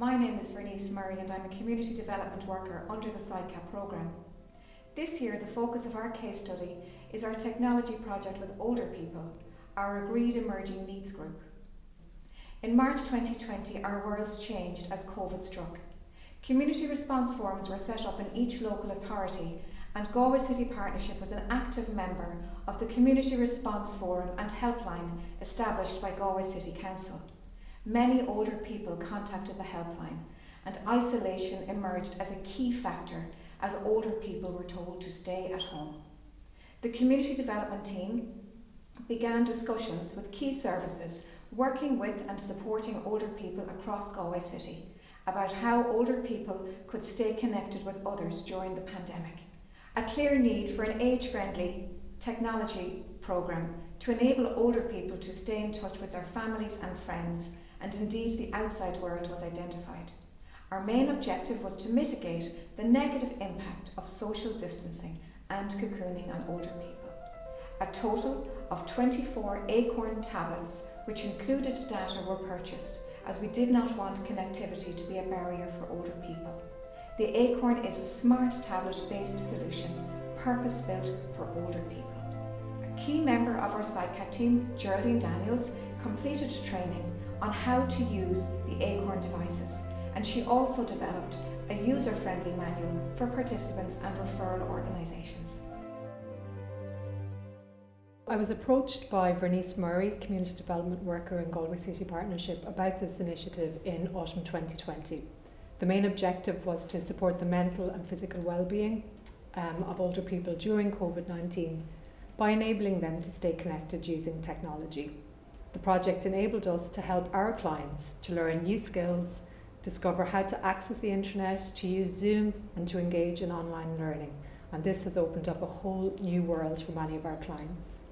My name is Vernice Murray and I'm a Community Development Worker under the SICAP programme. This year the focus of our case study is our technology project with older people, our agreed emerging needs group. In March 2020 our worlds changed as COVID struck. Community response forums were set up in each local authority and Galway City Partnership was an active member of the Community Response Forum and Helpline established by Galway City Council. Many older people contacted the helpline and isolation emerged as a key factor as older people were told to stay at home. The community development team began discussions with key services working with and supporting older people across Galway City about how older people could stay connected with others during the pandemic. A clear need for an age-friendly technology programme to enable older people to stay in touch with their families and friends, and indeed the outside world, was identified. Our main objective was to mitigate the negative impact of social distancing and cocooning on older people. A total of 24 ACORN tablets, which included data, were purchased, as we did not want connectivity to be a barrier for older people. The ACORN is a smart tablet-based solution, purpose-built for older people. A key member of our SICAP team, Geraldine Daniels, completed training on how to use the ACORN devices, and she also developed a user-friendly manual for participants and referral organisations. I was approached by Vernice Murray, Community Development Worker in Galway City Partnership, about this initiative in autumn 2020. The main objective was to support the mental and physical well-being of older people during COVID-19 by enabling them to stay connected using technology. The project enabled us to help our clients to learn new skills, discover how to access the internet, to use Zoom and to engage in online learning. And this has opened up a whole new world for many of our clients.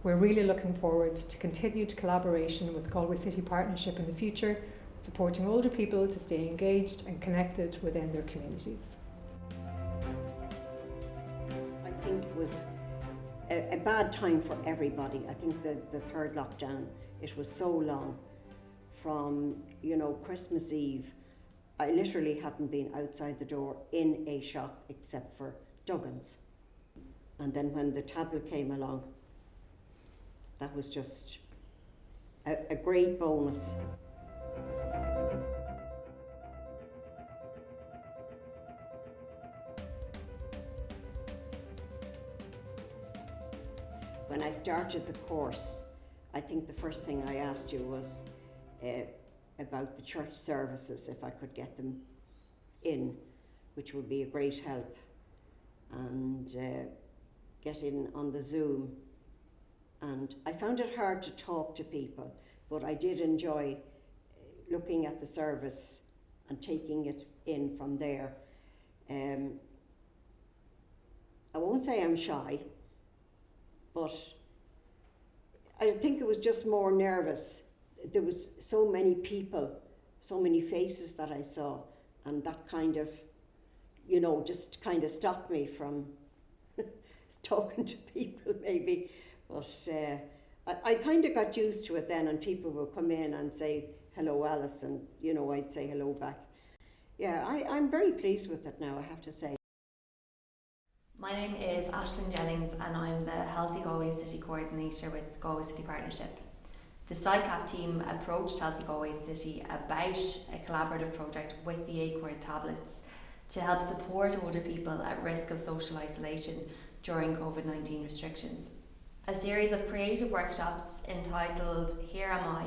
We're really looking forward to continued collaboration with Galway City Partnership in the future, supporting older people to stay engaged and connected within their communities. I think it was a bad time for everybody. I think the third lockdown, it was so long. From, Christmas Eve, I literally hadn't been outside the door in a shop except for Duggan's. And then when the tablet came along, that was just a great bonus. When I started the course, I think the first thing I asked you was about the church services, if I could get them in, which would be a great help, and get in on the Zoom. And I found it hard to talk to people, but I did enjoy looking at the service and taking it in from there. I won't say I'm shy, but I think it was just more nervous. There was so many people, so many faces that I saw, and that kind of, just kind of stopped me from talking to people maybe. But I kind of got used to it then, and people would come in and say, "Hello, Alice," and I'd say hello back. Yeah, I'm very pleased with it now, I have to say. My name is Aisling Jennings and I'm the Healthy Galway City Coordinator with Galway City Partnership. The SICAP team approached Healthy Galway City about a collaborative project with the ACORN tablets to help support older people at risk of social isolation during COVID-19 restrictions. A series of creative workshops entitled Here Am I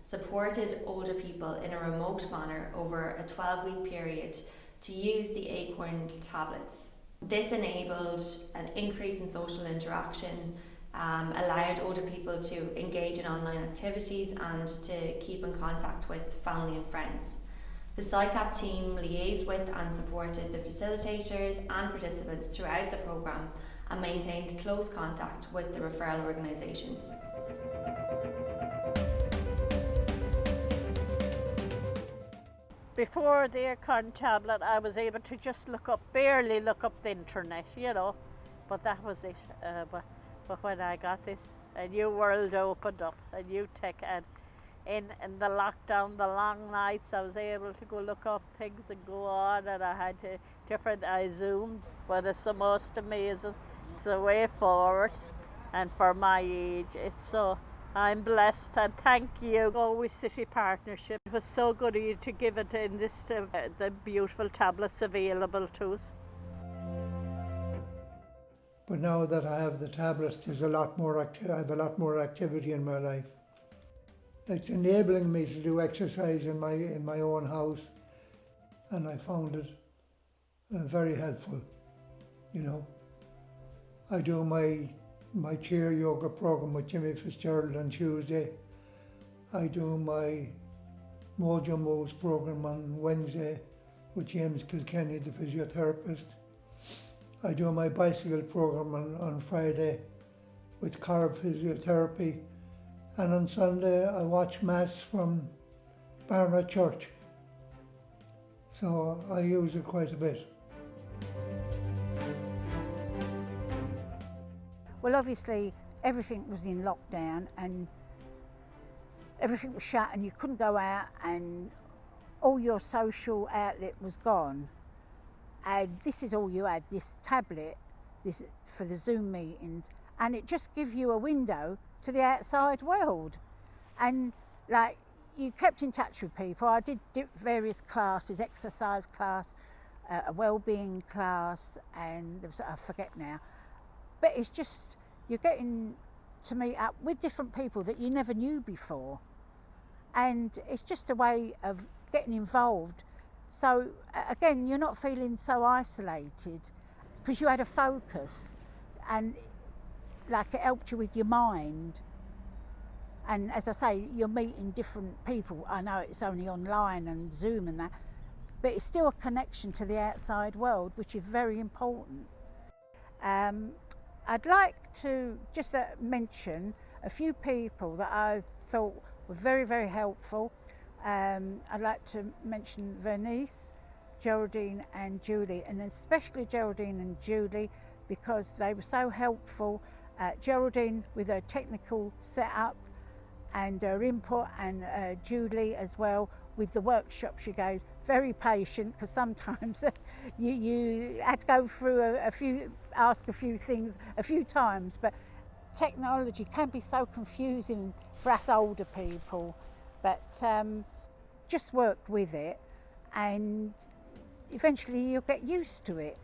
supported older people in a remote manner over a 12-week period to use the ACORN tablets. This enabled an increase in social interaction, allowed older people to engage in online activities and to keep in contact with family and friends. The SICAP team liaised with and supported the facilitators and participants throughout the programme and maintained close contact with the referral organisations. Before the ACORN tablet, I was able to just barely look up the internet, but that was it. But when I got this, a new world opened up, a new tech, and in the lockdown, the long nights, I was able to go look up things and go on, and I had I zoomed, but it's the most amazing. It's the way forward, and for my age, I'm blessed, and thank you, Galway City Partnership. It was so good of you to give it in this, the beautiful tablets available to us. But now that I have the tablets, I have a lot more activity in my life. It's enabling me to do exercise in my own house, and I found it very helpful. You know, I do my chair yoga program with Jimmy Fitzgerald on Tuesday. I do my Mojo Moves program on Wednesday with James Kilkenny, the physiotherapist. I do my bicycle program on Friday with Carb Physiotherapy. And on Sunday I watch Mass from Barnard Church. So I use it quite a bit. Well, obviously everything was in lockdown and everything was shut and you couldn't go out and all your social outlet was gone. And this is all you had, this tablet, this for the Zoom meetings, and it just gives you a window to the outside world. And like, you kept in touch with people. I did various classes, exercise class, a well-being class, and there was, I forget now. But it's just, you're getting to meet up with different people that you never knew before. And it's just a way of getting involved. So again, you're not feeling so isolated because you had a focus, and like it helped you with your mind. And as I say, you're meeting different people. I know it's only online and Zoom and that, but it's still a connection to the outside world, which is very important. I'd like to just mention a few people that I thought were very, very helpful. I'd like to mention Vernice, Geraldine and Julie, and especially Geraldine and Julie because they were so helpful. Geraldine with her technical setup and her input, and Julie as well with the workshop she gave. Very patient because sometimes you had to go through ask a few things a few times, but technology can be so confusing for us older people. But just work with it and eventually you'll get used to it.